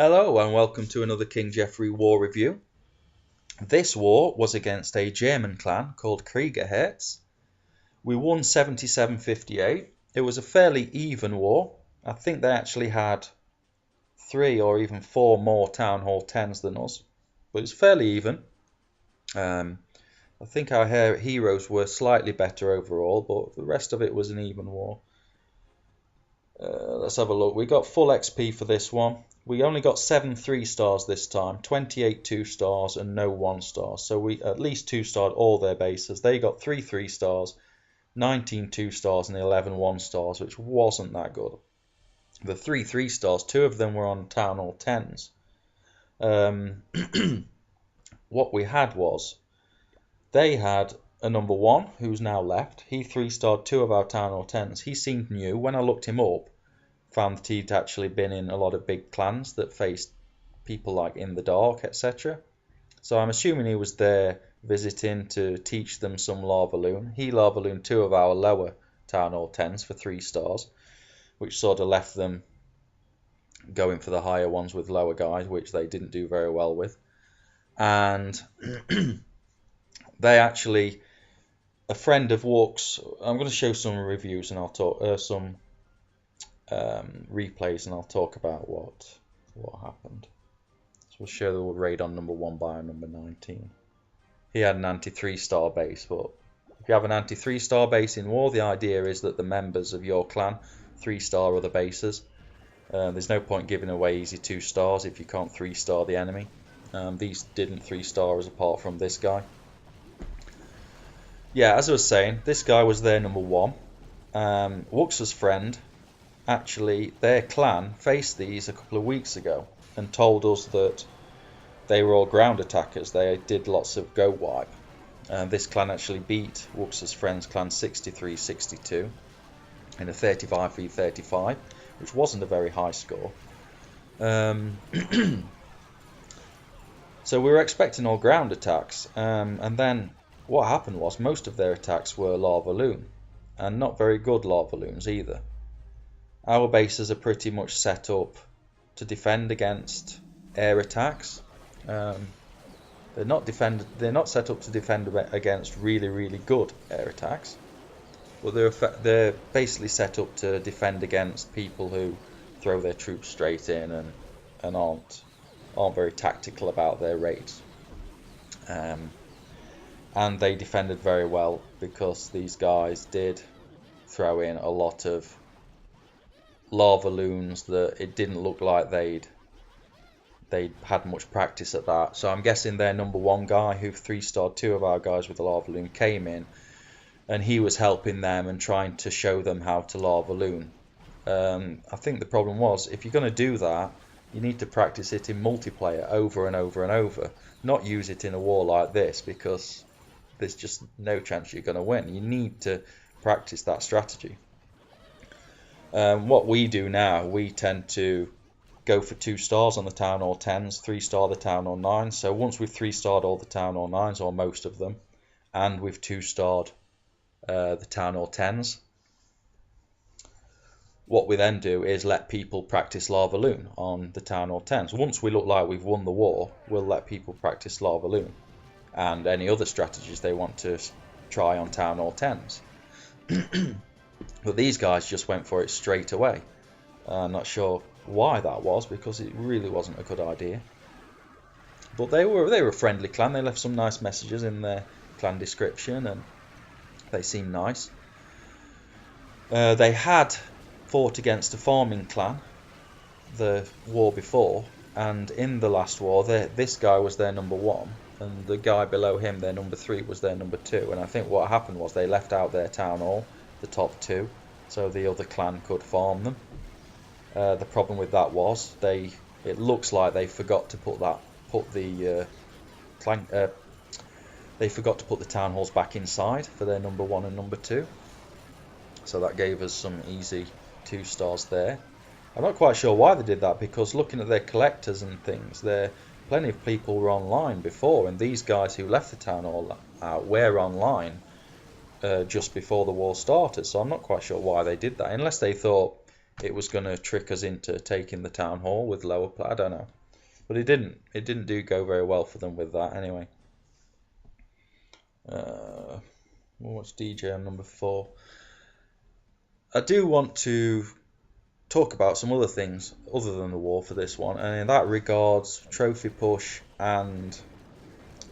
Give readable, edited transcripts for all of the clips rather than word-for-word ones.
Hello and welcome to another King Geoffrey war review. This war was against a German clan called Kriegerherz. We won 77-58. It was a fairly even war. I think they actually had 3 or even 4 more Town Hall 10s than us, but it was fairly even. I think our heroes were slightly better overall, but the rest of it was an even war. Let's have a look. We got full XP for this one. We only got 7 3-stars this time, 28 2-stars and no 1-stars. So we at least 2-starred all their bases. They got 3 3-stars, 19 2-stars and 11 1-stars, which wasn't that good. The 3 3-stars, 2 of them were on Town Hall 10s. What we had was, they had a number 1 who's now left. He 3-starred 2 of our Town Hall 10s. He seemed new. When I looked him up, found that he'd actually been in a lot of big clans that faced people like In the Dark, etc. So I'm assuming he was there visiting to teach them some Lava-Loon. He Lava-Looned 2 of our lower Town Hall 10s for 3 stars, which sort of left them going for the higher ones with lower guys, which they didn't do very well with. And they actually, a friend of Walk's, I'm going to show some reviews and I'll talk some replays and I'll talk about what happened. So we'll show the raid on number 1 by number 19. He had an anti-3-star base, but if you have an anti-3-star base in war, the idea is that the members of your clan 3-star other bases. There's no point giving away easy 2 stars if you can't 3-star the enemy. These didn't 3-star us apart from this guy. Yeah, as I was saying, this guy was their number 1. Wux's friend, actually, their clan faced these a couple of weeks ago and told us that they were all ground attackers. They did lots of go wipe. This clan actually beat Wux's friend's clan 63-62 in a 35v35, which wasn't a very high score. So we were expecting all ground attacks, and then what happened was most of their attacks were Lava-Loon, and not very good Lava-Loons either. Our bases are pretty much set up to defend against air attacks. They're not set up to defend against really good air attacks, but they're basically set up to defend against people who throw their troops straight in and aren't very tactical about their raids. And they defended very well because these guys did throw in a lot of Lava-Loons that it didn't look like they'd had much practice at that. So I'm guessing their number 1 guy who 3-starred 2 of our guys with the Lava-Loon came in and he was helping them and trying to show them how to Lava-Loon. I think the problem was, if you're going to do that, you need to practice it in multiplayer over and over and over, not use it in a war like this, because there's just no chance you're going to win. You need to practice that strategy. What we do now, we tend to go for 2 stars on the Town Hall 10s, 3-star the Town Hall 9s. So once we've 3-starred all the Town Hall 9s, or most of them, and we've 2-starred the Town Hall 10s, what we then do is let people practice Lava-Loon on the Town Hall 10s. Once we look like we've won the war, we'll let people practice Lava-Loon and any other strategies they want to try on Town Hall 10s. But these guys just went for it straight away. I'm not sure why that was, because it really wasn't a good idea. But they were a friendly clan. They left some nice messages in their clan description and they seemed nice. They had fought against a farming clan the war before, and in the last war this guy was their number 1 and the guy below him, their number 3, was their number 2. And I think what happened was they left out their town hall, the top 2, so the other clan could farm them. The problem with that was it looks like they forgot to put the town halls back inside for their number 1 and number 2. So that gave us some easy 2 stars there. I'm not quite sure why they did that, because looking at their collectors and things, plenty of people were online before, and these guys who left the town hall out were online just before the war started. So I'm not quite sure why they did that, unless they thought it was going to trick us into taking the town hall with lower play. I don't know, but it didn't. It didn't go very well for them with that anyway. What's DJ on number 4? I do want to talk about some other things other than the war for this one, and in that regards, trophy push and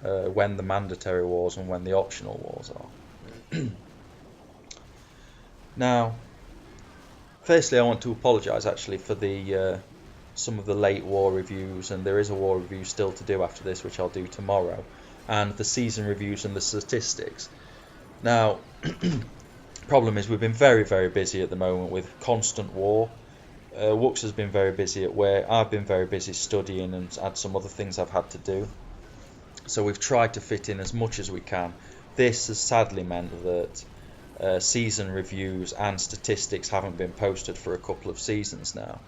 when the mandatory wars and when the optional wars are. Now, firstly, I want to apologise actually for the some of the late war reviews, and there is a war review still to do after this, which I'll do tomorrow, and the season reviews and the statistics. Now, problem is we've been very, very busy at the moment with constant war. Wux has been very busy at work. I've been very busy studying and had some other things I've had to do. So we've tried to fit in as much as we can. This has sadly meant that season reviews and statistics haven't been posted for a couple of seasons now.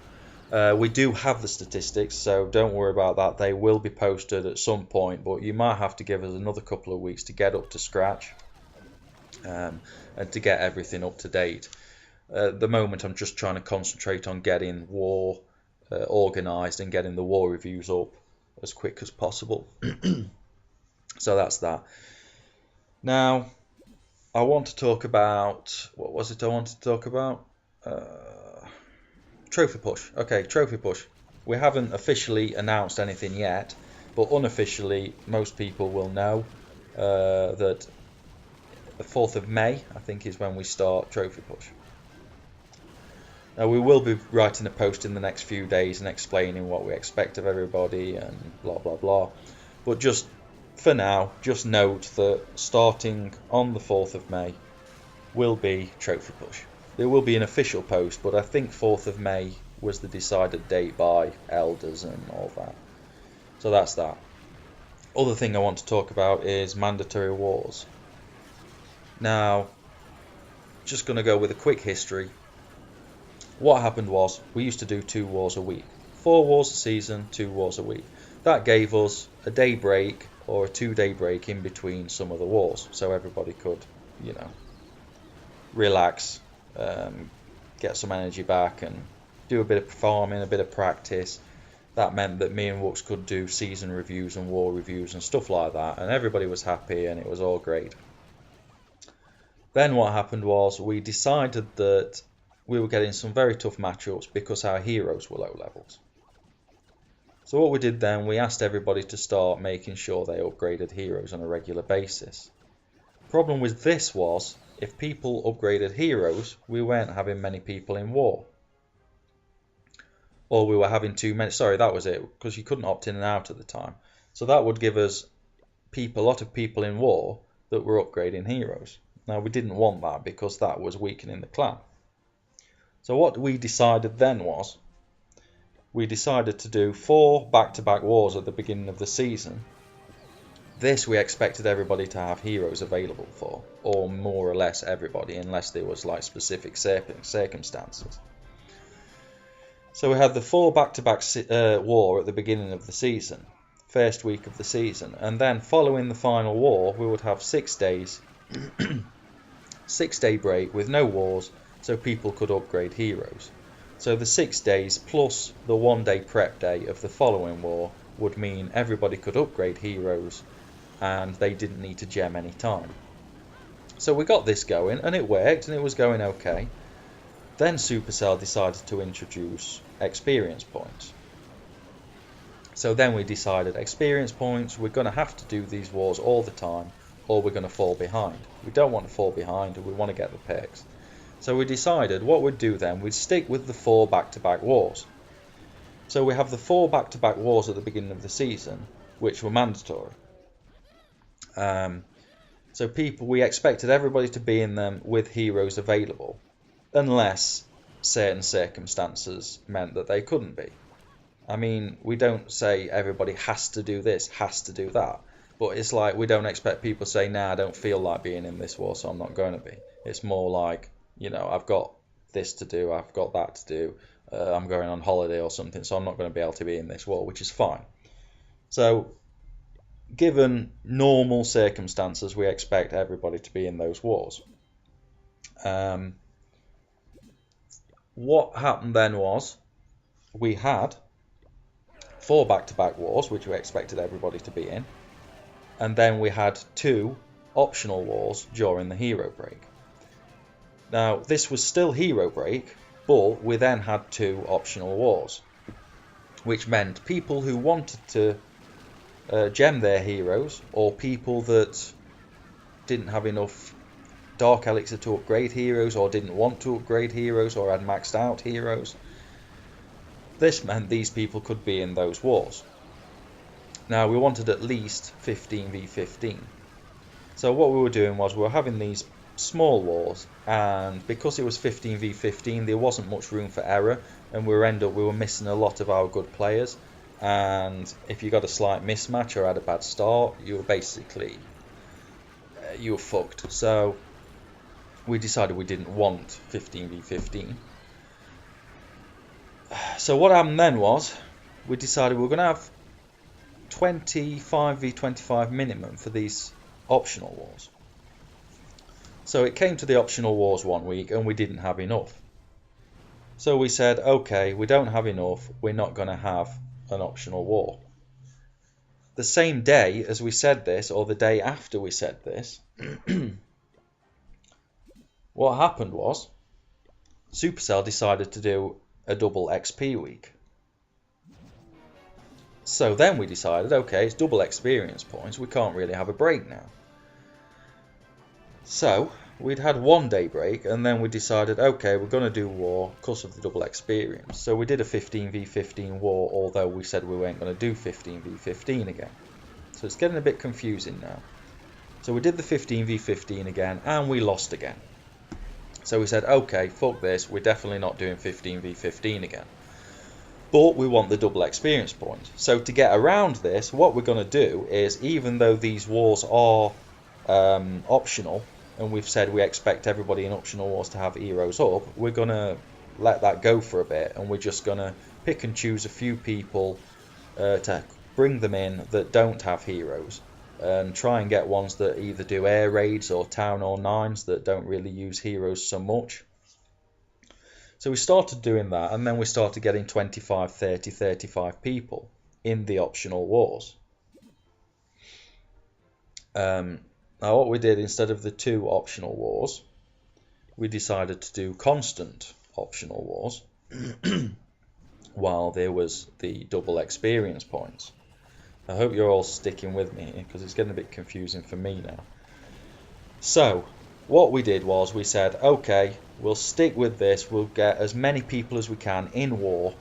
We do have the statistics, so don't worry about that. They will be posted at some point, but you might have to give us another couple of weeks to get up to scratch and to get everything up to date. At the moment, I'm just trying to concentrate on getting war organised and getting the war reviews up as quick as possible. So that's that. Now, I want to talk about, what was it I wanted to talk about? Trophy push. Okay, trophy push. We haven't officially announced anything yet, but unofficially, most people will know that the 4th of May, I think, is when we start trophy push. Now, we will be writing a post in the next few days and explaining what we expect of everybody and blah, blah, blah. But just for now, just note that starting on the 4th of May will be trophy push. There will be an official post, but I think 4th of May was the decided date by elders and all that. So that's that. Other thing I want to talk about is mandatory wars. Now, just going to go with a quick history. What happened was, we used to do 2 wars a week. 4 wars a season, 2 wars a week. That gave us a day break or a 2-day break in between some of the wars, so everybody could, you know, relax, get some energy back and do a bit of farming, a bit of practice. That meant that me and Wux could do season reviews and war reviews and stuff like that, and everybody was happy and it was all great. Then what happened was, we decided that we were getting some very tough matchups because our heroes were low levels. So what we did then, we asked everybody to start making sure they upgraded heroes on a regular basis. Problem with this was, if people upgraded heroes, we weren't having many people in war. Or we were having too many, sorry, that was it, because you couldn't opt in and out at the time. So that would give us a lot of people in war that were upgrading heroes. Now, we didn't want that because that was weakening the clan. So what we decided then was, we decided to do 4 back-to-back wars at the beginning of the season. This we expected everybody to have heroes available for, or more or less everybody, unless there was like specific circumstances. So we had the 4 back-to-back war at the beginning of the season, first week of the season, and then following the final war, we would have 6 days, 6-day break with no wars, so people could upgrade heroes. So the 6 days plus the 1-day prep day of the following war would mean everybody could upgrade heroes and they didn't need to gem any time. So we got this going and it worked and it was going okay. Then Supercell decided to introduce experience points. So then we decided experience points, we're going to have to do these wars all the time or we're going to fall behind. We don't want to fall behind, we want to get the perks. So we decided what we'd do then, we'd stick with the 4 back-to-back wars. So we have the 4 back-to-back wars at the beginning of the season, which were mandatory. So we expected everybody to be in them with heroes available, unless certain circumstances meant that they couldn't be. I mean, we don't say everybody has to do this, has to do that. But it's like, we don't expect people to say, nah, I don't feel like being in this war, so I'm not going to be. It's more like, you know, I've got this to do, I've got that to do, I'm going on holiday or something, so I'm not going to be able to be in this war, which is fine. So, given normal circumstances, we expect everybody to be in those wars. what happened then was we had 4 back-to-back wars, which we expected everybody to be in, and then we had 2 optional wars during the hero break. Now, this was still hero break, but we then had 2 optional wars, which meant people who wanted to gem their heroes, or people that didn't have enough Dark Elixir to upgrade heroes, or didn't want to upgrade heroes, or had maxed out heroes, this meant these people could be in those wars. Now, we wanted at least 15v15. So what we were doing was we were having these small wars, and because it was 15v15, there wasn't much room for error, and we were missing a lot of our good players. And if you got a slight mismatch or had a bad start, you were basically you were fucked. So we decided we didn't want 15v15. So what happened then was we decided we were going to have 25v25 minimum for these optional wars. So it came to the optional wars one week and we didn't have enough. So we said, okay, we don't have enough, we're not going to have an optional war. The same day as we said this, or the day after we said this, what happened was Supercell decided to do a double XP week. So then we decided, okay, it's double experience points, we can't really have a break now. So we'd had 1 day break, and then we decided, okay, we're going to do war because of the double experience. So we did a 15v15 war, although we said we weren't going to do 15v15 again. So it's getting a bit confusing now. So we did the 15v15 again, and we lost again. So we said, okay, fuck this, we're definitely not doing 15v15 again. But we want the double experience points. So to get around this, what we're going to do is, even though these wars are optional, and we've said we expect everybody in optional wars to have heroes up, we're going to let that go for a bit, and we're just going to pick and choose a few people to bring them in that don't have heroes, and try and get ones that either do air raids or town or 9s that don't really use heroes so much. So we started doing that, and then we started getting 25, 30, 35 people in the optional wars. Now what we did, instead of the 2 optional wars, we decided to do constant optional wars while there was the double experience points. I hope you're all sticking with me here, because it's getting a bit confusing for me now. So what we did was we said, okay, we'll stick with this, we'll get as many people as we can in war,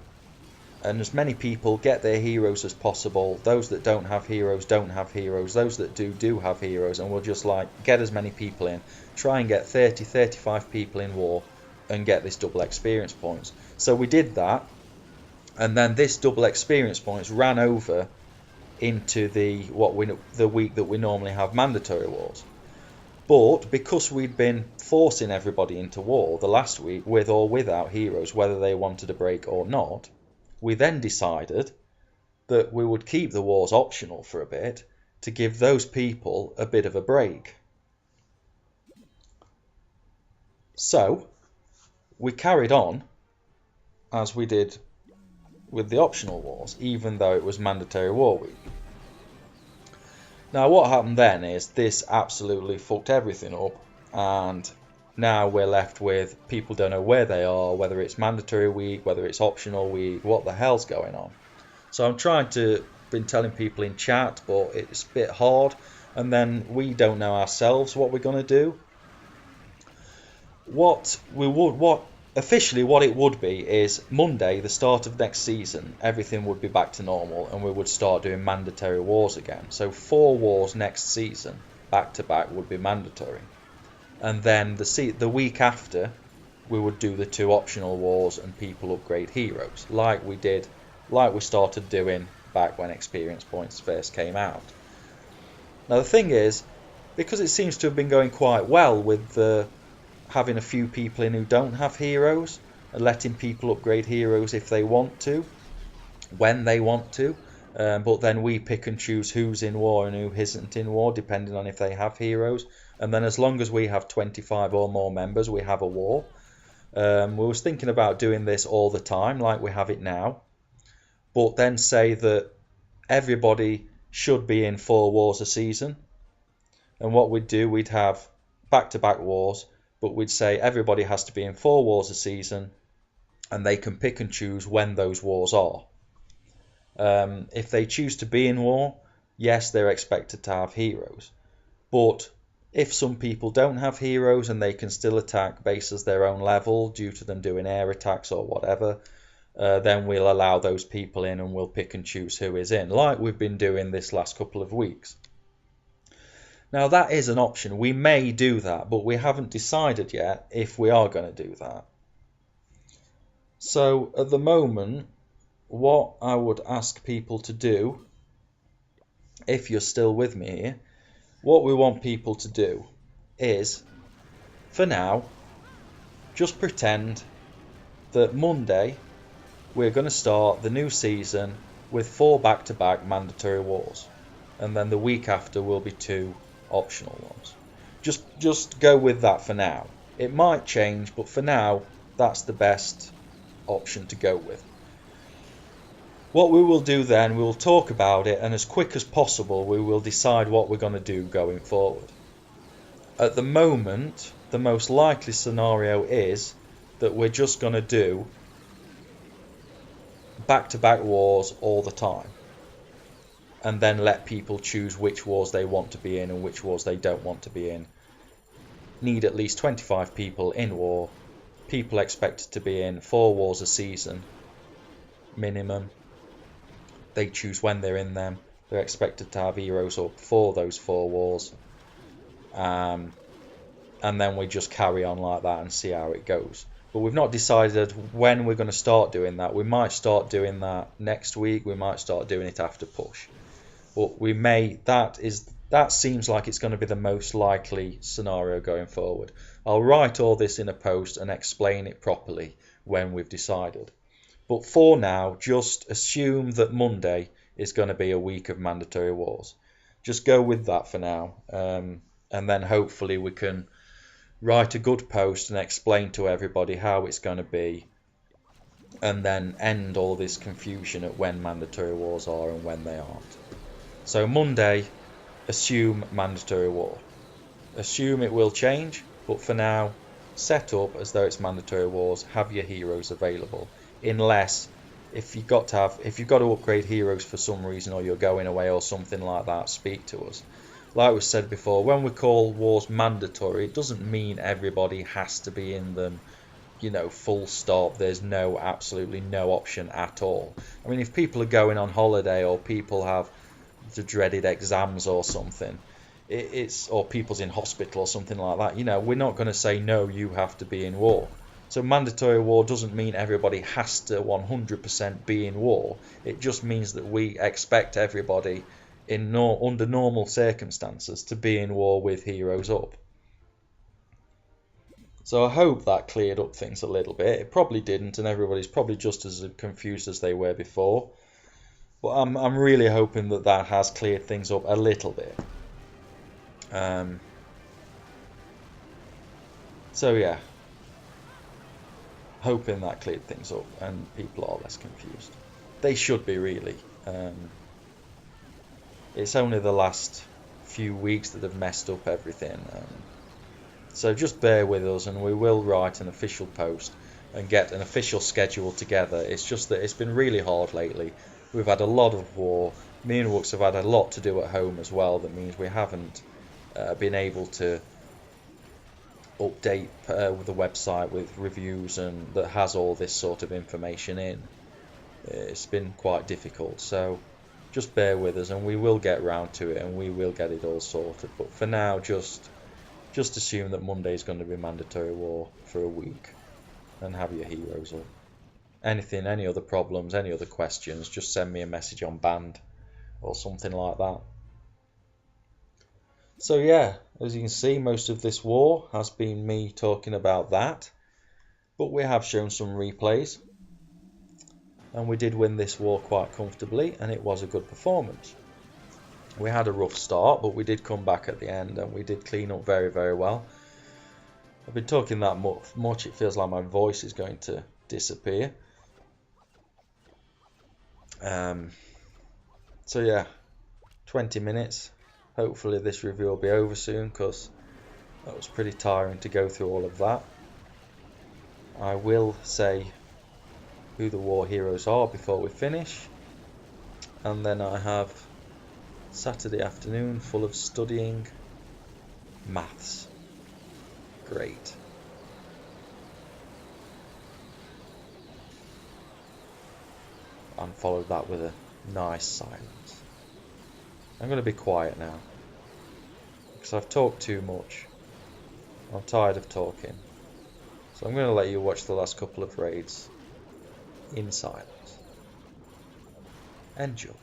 and as many people get their heroes as possible. Those that don't have heroes don't have heroes, those that do have heroes, and we'll just get as many people in, try and get 30, 35 people in war and get this double experience points. So we did that, and then this double experience points ran over into the week that we normally have mandatory wars. But because we'd been forcing everybody into war the last week with or without heroes, whether they wanted a break or not, we then decided that we would keep the wars optional for a bit to give those people a bit of a break. So we carried on as we did with the optional wars, even though it was mandatory war week. Now what happened then is this absolutely fucked everything up, and now we're left with people don't know where they are, whether it's mandatory week, whether it's optional week, what the hell's going on. So I'm been telling people in chat, but it's a bit hard, and then we don't know ourselves what we're going to do. Officially what it would be is Monday, the start of next season, everything would be back to normal, and we would start doing mandatory wars again. So 4 wars next season, back to back, would be mandatory. And then the week after, we would do the 2 optional wars and people upgrade heroes, like we started doing back when experience points first came out. Now the thing is, because it seems to have been going quite well with having a few people in who don't have heroes, and letting people upgrade heroes if they want to, when they want to, but then we pick and choose who's in war and who isn't in war, depending on if they have heroes. And then as long as we have 25 or more members, we have a war. We was thinking about doing this all the time like we have it now, but then say that everybody should be in 4 wars a season. And what we'd do, we'd have back-to-back wars, but we'd say everybody has to be in 4 wars a season, and they can pick and choose when those wars are. If they choose to be in war, yes, they're expected to have heroes. But if some people don't have heroes and they can still attack bases their own level due to them doing air attacks or whatever, then we'll allow those people in and we'll pick and choose who is in, like we've been doing this last couple of weeks. Now that is an option. We may do that, but we haven't decided yet if we are going to do that. So at the moment, what I would ask people to do, if you're still with me here, what we want people to do is, for now, just pretend that Monday we're going to start the new season with 4 back-to-back mandatory wars, and then the week after will be 2 optional ones. Just go with that for now. It might change, but for now that's the best option to go with. What we will do then, we will talk about it, and as quick as possible we will decide what we're going to do going forward. At the moment, the most likely scenario is that we're just going to do back-to-back wars all the time, and then let people choose which wars they want to be in and which wars they don't want to be in. Need at least 25 people in war. People expected to be in 4 wars a season minimum. They choose when they're in them. They're expected to have heroes up for those 4 wars, and then we just carry on like that and see how it goes. But we've not decided when we're going to start doing that. We might start doing that next week. We might start doing it after push. But we may. That seems like it's going to be the most likely scenario going forward. I'll write all this in a post and explain it properly when we've decided. But for now, just assume that Monday is going to be a week of mandatory wars. Just go with that for now, and then hopefully we can write a good post and explain to everybody how it's going to be, and then end all this confusion at when mandatory wars are and when they aren't. So Monday, assume mandatory war. Assume it will change, but for now, set up as though it's mandatory wars. Have your heroes available, unless if you've got to upgrade heroes for some reason, or you're going away or something like that, speak to us. Like we said before, when we call wars mandatory, it doesn't mean everybody has to be in them, full stop. There's absolutely no option at all. I mean, if people are going on holiday, or people have the dreaded exams or something, or people's in hospital or something like that, we're not going to say, no, you have to be in war. So mandatory war doesn't mean everybody has to 100% be in war. It just means that we expect everybody under normal circumstances to be in war with heroes up. So I hope that cleared up things a little bit. It probably didn't, and everybody's probably just as confused as they were before. But I'm really hoping that has cleared things up a little bit. So yeah, hoping that cleared things up and people are less confused. They should be, really. It's only the last few weeks that have messed up everything. So just bear with us, and we will write an official post and get an official schedule together. It's just that it's been really hard lately. We've had a lot of war. Me and Wux have had a lot to do at home as well. That means we haven't been able to update with the website with reviews and that has all this sort of information in. It's been quite difficult, so just bear with us and we will get round to it and we will get it all sorted. But for now, just assume that Monday is going to be mandatory war for a week and have your heroes up. Any other problems, any other questions, just send me a message on Band or something like that. So yeah, as you can see, most of this war has been me talking about that, but we have shown some replays and we did win this war quite comfortably, and it was a good performance. We had a rough start, but we did come back at the end and we did clean up very, very well. I've been talking that much it feels like my voice is going to disappear. So yeah, 20 minutes. Hopefully this review will be over soon, because that was pretty tiring to go through all of that. I will say who the war heroes are before we finish, and then I have Saturday afternoon full of studying maths. Great. And followed that with a nice silence. I'm going to be quiet now, because I've talked too much. I'm tired of talking. So I'm going to let you watch the last couple of raids in silence. Enjoy.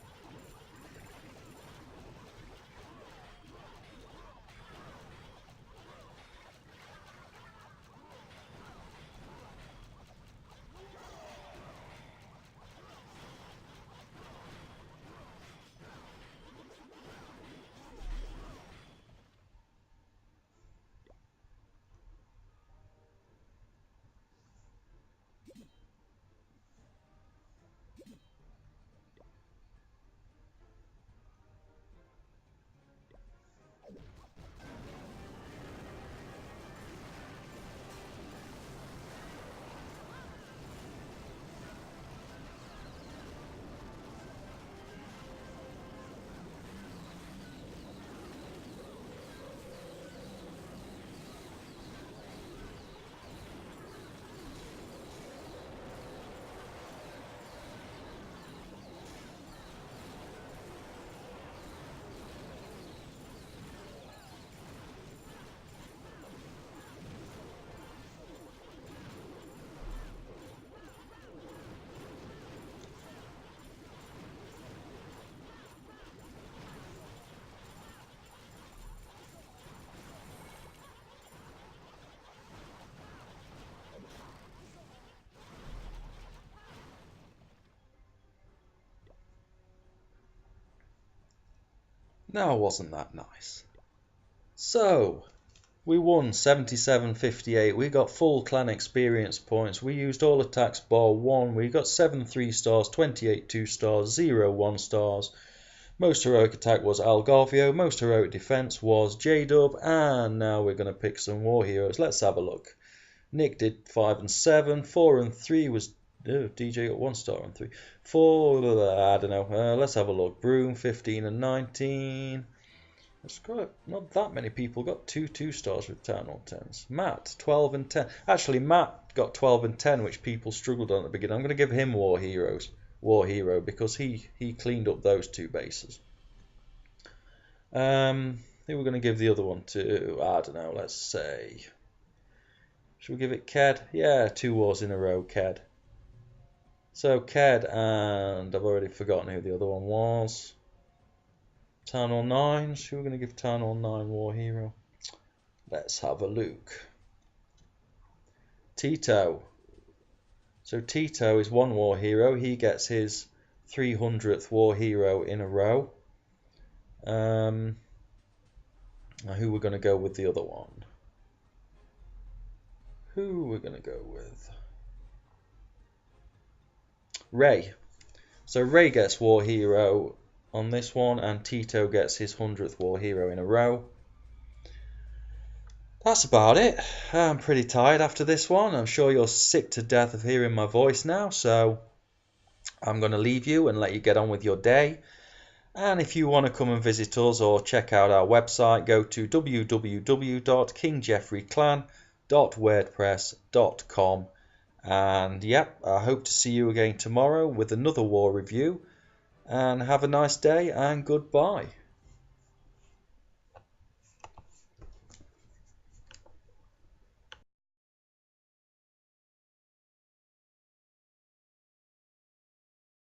Now wasn't that nice? So, we won 77-58. We got full clan experience points. We used all attacks bar 1. We got 7 3 stars, 28 2 stars, 0 1 stars. Most heroic attack was Algarvio. Most heroic defense was J-Dub. And now we're going to pick some war heroes. Let's have a look. Nick did 5 and 7. 4 and 3 was... DJ got 1 star and 3. 4, I don't know. Let's have a look. Broom, 15 and 19. It's got not that many people got 2 stars with Town Hall 10s. Matt, 12 and 10. Actually, Matt got 12 and 10, which people struggled on at the beginning. I'm going to give him War Hero, because he cleaned up those 2 bases. Who we're going to give the other one to? I don't know. Let's say... Should we give it Ked? Yeah, 2 wars in a row, Ked. So Ked, and I've already forgotten who the other one was. Town Hall 9s. Who are we going to give Town Hall 9 War Hero? Let's have a look. Tito. So Tito is 1 War Hero. He gets his 300th War Hero in a row. Now who we're going to go with the other one? Who we're going to go with? Ray. So Ray gets War Hero on this one, and Tito gets his 100th War Hero in a row. That's about it. I'm pretty tired after this one. I'm sure you're sick to death of hearing my voice now, so I'm going to leave you and let you get on with your day. And if you want to come and visit us or check out our website, go to www.kingjeffreyclan.wordpress.com. And yep, I hope to see you again tomorrow with another war review. And have a nice day and goodbye.